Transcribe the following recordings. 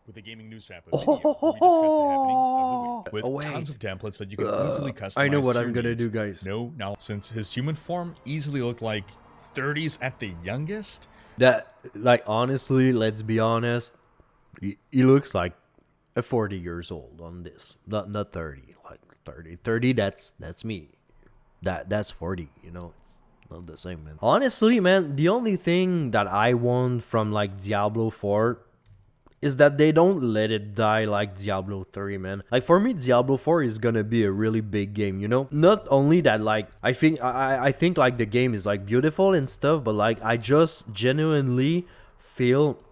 with a gaming news wrap, a video where we discuss the happenings of the week with wait. tons of templates that you can easily customize. I know what to I'm your gonna needs. do, guys. No, now since his human form easily looked like 30s at the youngest. That, like, honestly, let's be honest, he looks like a 40 years old on this. Not 30, like 30. 30, that's me. That's 40, you know. It's not the same, man. Honestly, man, the only thing that I want from like Diablo 4 is that they don't let it die like Diablo 3, man. Like, for me, Diablo 4 is gonna be a really big game, you know? Not only that, like, I think like the game is like beautiful and stuff, but like I just genuinely feel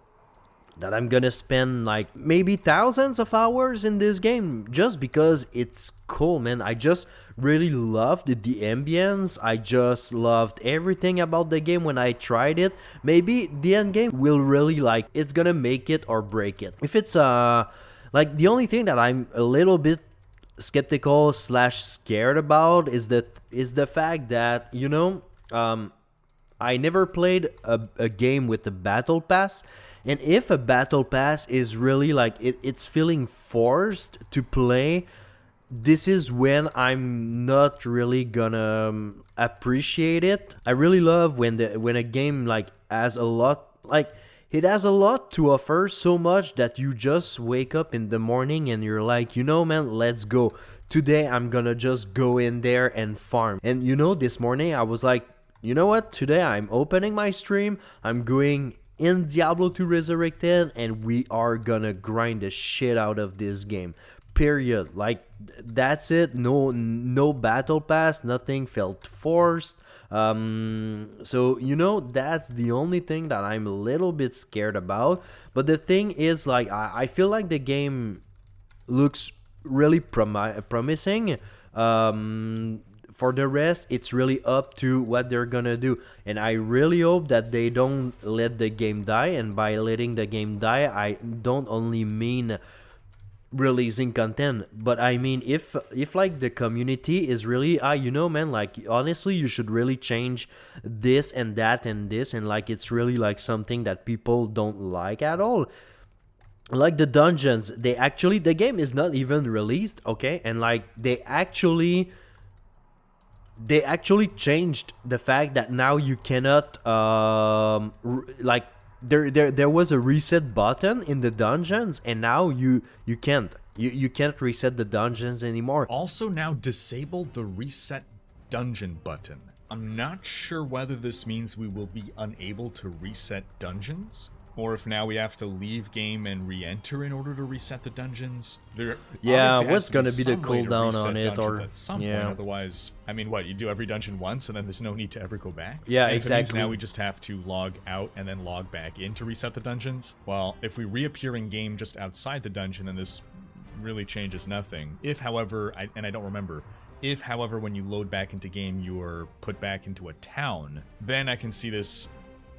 that I'm gonna spend like maybe thousands of hours in this game just because it's cool, man. I just really loved the ambience. I just loved everything about the game when I tried it. Maybe the end game will really, like, it's gonna make it or break it. If it's like, the only thing that I'm a little bit skeptical slash scared about is the fact that, you know, I never played a game with a battle pass, and if a battle pass is really like it's feeling forced to play, this is when I'm not really gonna appreciate it. I really love when a game like has a lot, like, it has a lot to offer, so much that you just wake up in the morning and you're like, you know, man, let's go. Today I'm gonna just go in there and farm. And you know, this morning I was like, you know what? Today I'm opening my stream. I'm going in Diablo 2 Resurrected, and we are gonna grind the shit out of this game. Period. Like, that's it. No battle pass. Nothing felt forced. So, you know, that's the only thing that I'm a little bit scared about. But the thing is, like, I feel like the game looks really promising. For the rest, it's really up to what they're gonna do, and I really hope that they don't let the game die. And by letting the game die, I don't only mean releasing content, but I mean if like the community is really, you know, man, like, honestly, you should really change this and that and this, and like it's really like something that people don't like at all. Like the dungeons, the game is not even released, okay, and like they actually changed the fact that now you cannot like there was a reset button in the dungeons, and now you can't reset the dungeons anymore. Also now disabled the reset dungeon button. I'm not sure whether this means we will be unable to reset dungeons, or if now we have to leave game and re-enter in order to reset the dungeons. Yeah, what's gonna be the cooldown on it, or at some point? Otherwise, I mean, what, you do every dungeon once and then there's no need to ever go back? Yeah, and exactly. If it means now we just have to log out and then log back in to reset the dungeons. Well, if we reappear in game just outside the dungeon, then this really changes nothing. If, however, I don't remember. If, however, when you load back into game, you are put back into a town, then I can see this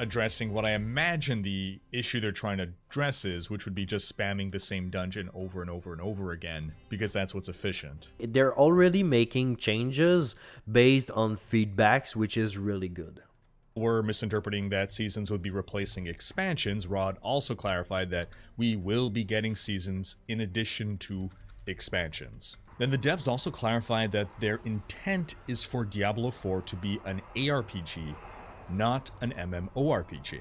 addressing what I imagine the issue they're trying to address is, which would be just spamming the same dungeon over and over and over again, because that's what's efficient. They're already making changes based on feedbacks, which is really good. We're misinterpreting that seasons would be replacing expansions. Rod also clarified that we will be getting seasons in addition to expansions. Then the devs also clarified that their intent is for Diablo 4 to be an ARPG, not an MMORPG.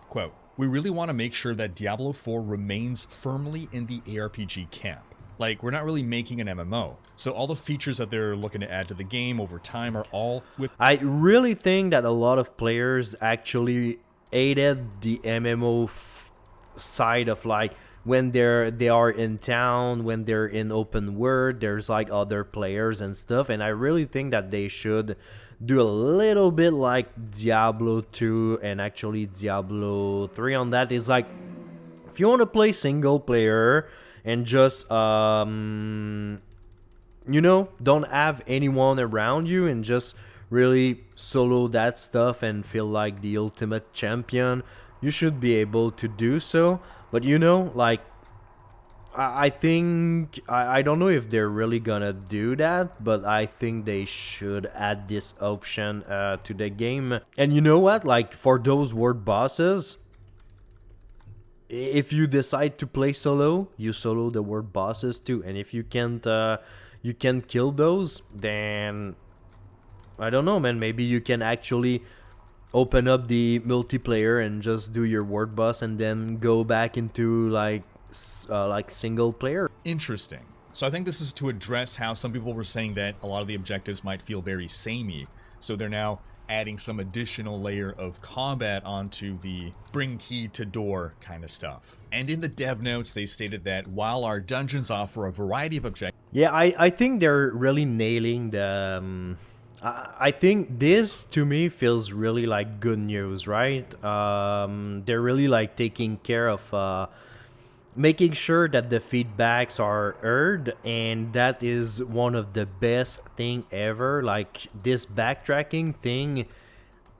Quote, "We really want to make sure that Diablo 4 remains firmly in the ARPG camp. Like, we're not really making an MMO. So all the features that they're looking to add to the game over time are all with..." I really think that a lot of players actually hated the MMO side of, like, when they are in town, when they're in open world, there's like other players and stuff, and I really think that they should do a little bit like Diablo 2 and actually Diablo 3 on that. Is like, if you want to play single player and just you know, don't have anyone around you and just really solo that stuff and feel like the ultimate champion, you should be able to do so. But you know, like, I think, I don't know if they're really gonna do that, but I think they should add this option to the game. And you know what, like, for those world bosses, if you decide to play solo, you solo the world bosses too. And if you can't kill those, then I don't know, man. Maybe you can actually open up the multiplayer and just do your ward boss and then go back into like single player. Interesting. So I think this is to address how some people were saying that a lot of the objectives might feel very samey. So they're now adding some additional layer of combat onto the bring key to door kind of stuff. And in the dev notes, they stated that while our dungeons offer a variety of objectives... Yeah, I think they're really nailing the... I think this, to me, feels really like good news, right? They're really like taking care of making sure that the feedbacks are heard, and that is one of the best thing ever. Like this backtracking thing,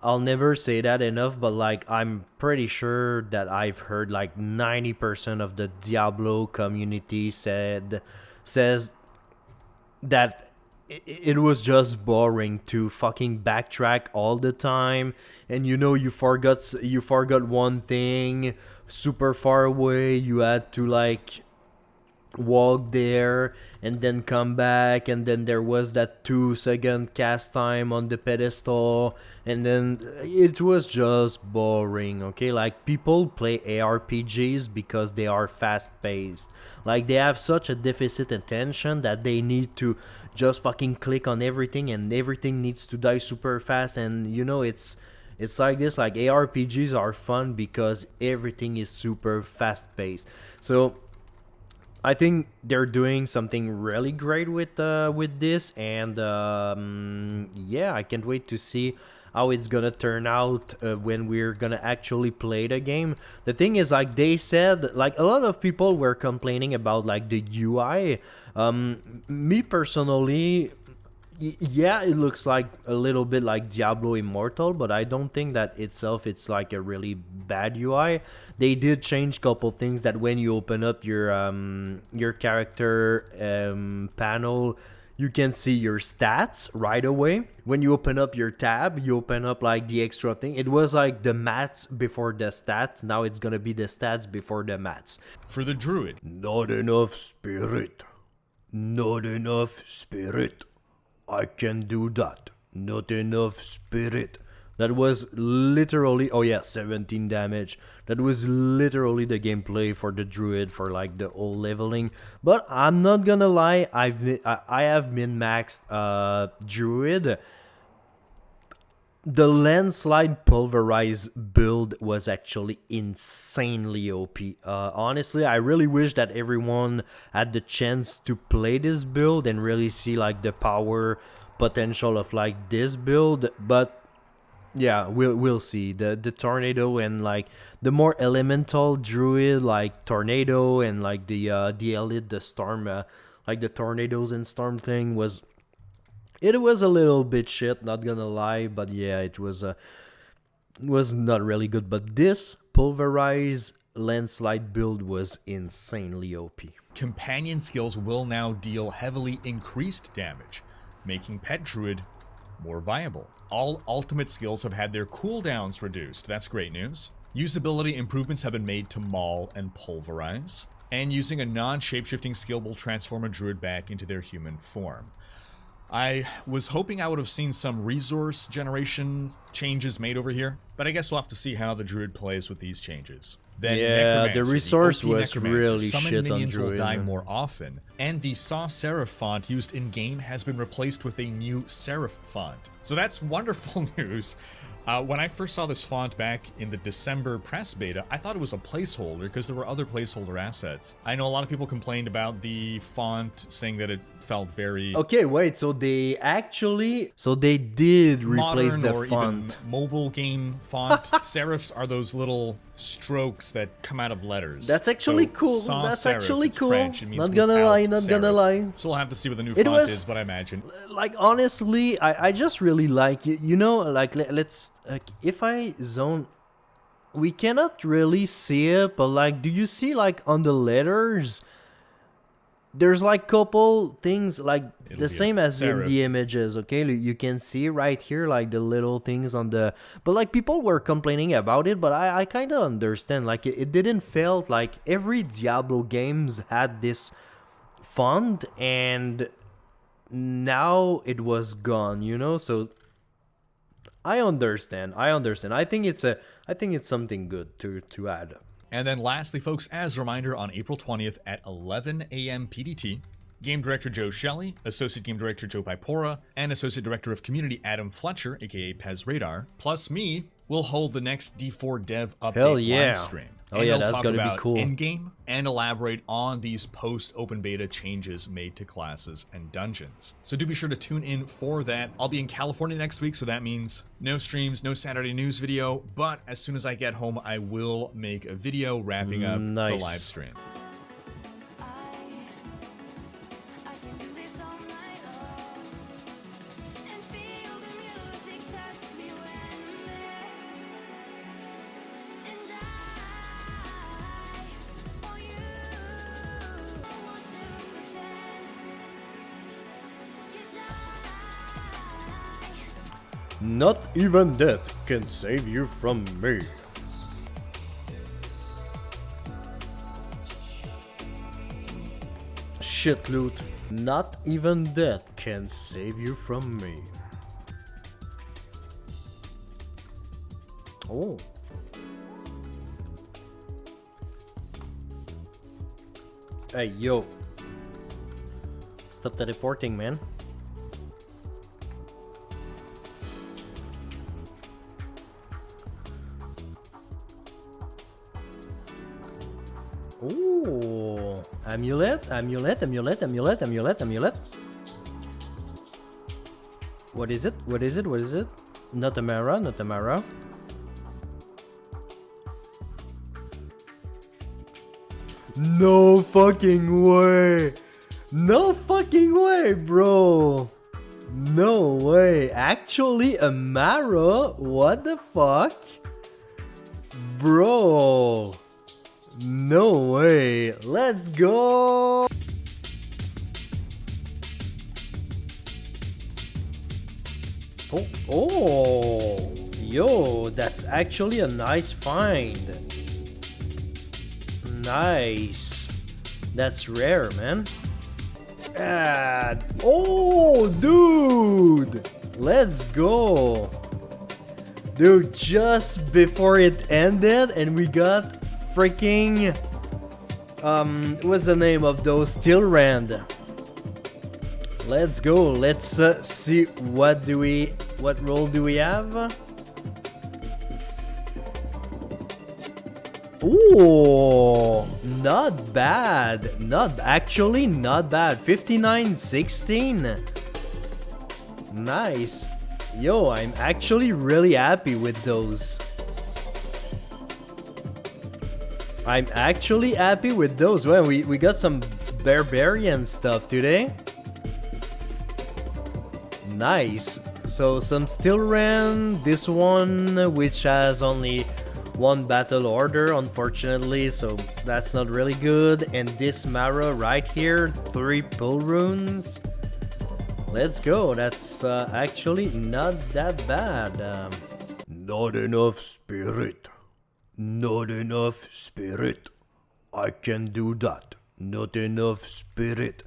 I'll never say that enough, but like I'm pretty sure that I've heard like 90% of the Diablo community says that it was just boring to fucking backtrack all the time, and you know you forgot one thing super far away, you had to like walk there and then come back, and then there was that 2-second cast time on the pedestal, and then it was just boring. Okay, like people play ARPGs because they are fast paced, like they have such a deficit attention that they need to just fucking click on everything, and everything needs to die super fast. And you know, it's like this, like ARPGs are fun because everything is super fast paced. So I think they're doing something really great with this, and yeah, I can't wait to see how it's gonna turn out when we're gonna actually play the game. The thing is, like they said, like a lot of people were complaining about like the UI. Me personally, yeah, it looks like a little bit like Diablo Immortal, but I don't think that itself it's like a really bad UI. They did change a couple things, that when you open up your character panel, you can see your stats right away. When you open up your tab, you open up like the extra thing. It was like the mats before the stats. Now it's gonna be the stats before the mats. For the druid, not enough spirit. Not enough spirit. I can do that. Not enough spirit. That was literally, oh yeah, 17 damage. That was literally the gameplay for the druid for like the whole leveling. But I'm not gonna lie, I have min-maxed druid. The landslide pulverize build was actually insanely OP. Honestly, I really wish that everyone had the chance to play this build and really see like the power potential of like this build. But yeah, we'll see. The tornado and like the more elemental druid like tornado and like the elite, the storm, like the tornadoes and storm thing was. It was a little bit shit, not gonna lie, but yeah, it was not really good. But this pulverize landslide build was insanely OP. companion skills will now deal heavily increased damage, making Pet Druid more viable. All ultimate skills have had their cooldowns reduced. That's great news. Usability improvements have been made to Maul and Pulverize, and using a non-shapeshifting skill will transform a druid back into their human form. I was hoping I would have seen some resource generation changes made over here, but I guess we'll have to see how the druid plays with these changes. Then yeah, the resource was really shit on minions druid. will die more often, and the sans serif font used in-game has been replaced with a new serif font. So that's wonderful news. When I first saw this font back in the December press beta, I thought it was a placeholder because there were other placeholder assets. I know a lot of people complained about the font, saying that it felt very... Okay, wait, so they actually... So they did replace the or font. Even mobile game font. Serifs are those little strokes that come out of letters. That's actually cool. Sans That's serif, actually it's cool. French. It means Not gonna lie, not without gonna serif. lie. So we'll have to see what the new It font was- is, but I imagine. Like, honestly, I just really like it. You know, like, let's... Like, if I zone... We cannot really see it, but, like, do you see, like, on the letters... there's like couple things like It'll the be a same as in serif. the images, okay? You can see right here like the little things on the, but like people were complaining about it, but I kind of understand, like it didn't feel like every Diablo games had this font and now it was gone, you know? So I understand. I think it's something good to add. And then lastly, folks, as a reminder, on April 20th at 11 a.m. PDT, Game Director Joe Shelley, Associate Game Director Joe Pipora, and Associate Director of Community Adam Fletcher, aka Pez Radar, plus me, will hold the next D2R Dev Hell update yeah. live stream. Oh And yeah, they'll that's talk gonna be about cool. endgame and elaborate on these post-open beta changes made to classes and dungeons. So do be sure to tune in for that. I'll be in California next week, so that means no streams, no Saturday news video, but as soon as I get home, I will make a video wrapping up the live Nice. stream. I can do this all night long and feel the music touch me when I'm there. And I want you. I want to pretend. 'Cause Not even that can save you from me. Shit loot. Not even that can save you from me. Oh. Hey, yo. Stop teleporting, man. Ooh, amulet, amulet, amulet, amulet, amulet, amulet. What is it? What is it? What is it? Not Amara, not Amara. No fucking way! No fucking way, bro! No way! Actually, Amara? What the fuck? Bro! No way! Let's go! Oh! Yo, that's actually a nice find. Nice. That's rare, man. Oh, dude! Let's go! Dude, just before it ended, and we got freaking what's the name of those? Steel Rand. Let's go. Let's see what role do we have? Ooh, not bad. Actually not bad. 59-16. Nice. Yo, I'm actually really happy with those. I'm actually happy with those. Well, we got some barbarian stuff today. Nice. So some Steel Ren, this one which has only one battle order, unfortunately, so that's not really good. And this Mara right here, 3 pull runes. Let's go. That's actually not that bad. Not enough spirit. Not enough spirit. I can do that. Not enough spirit.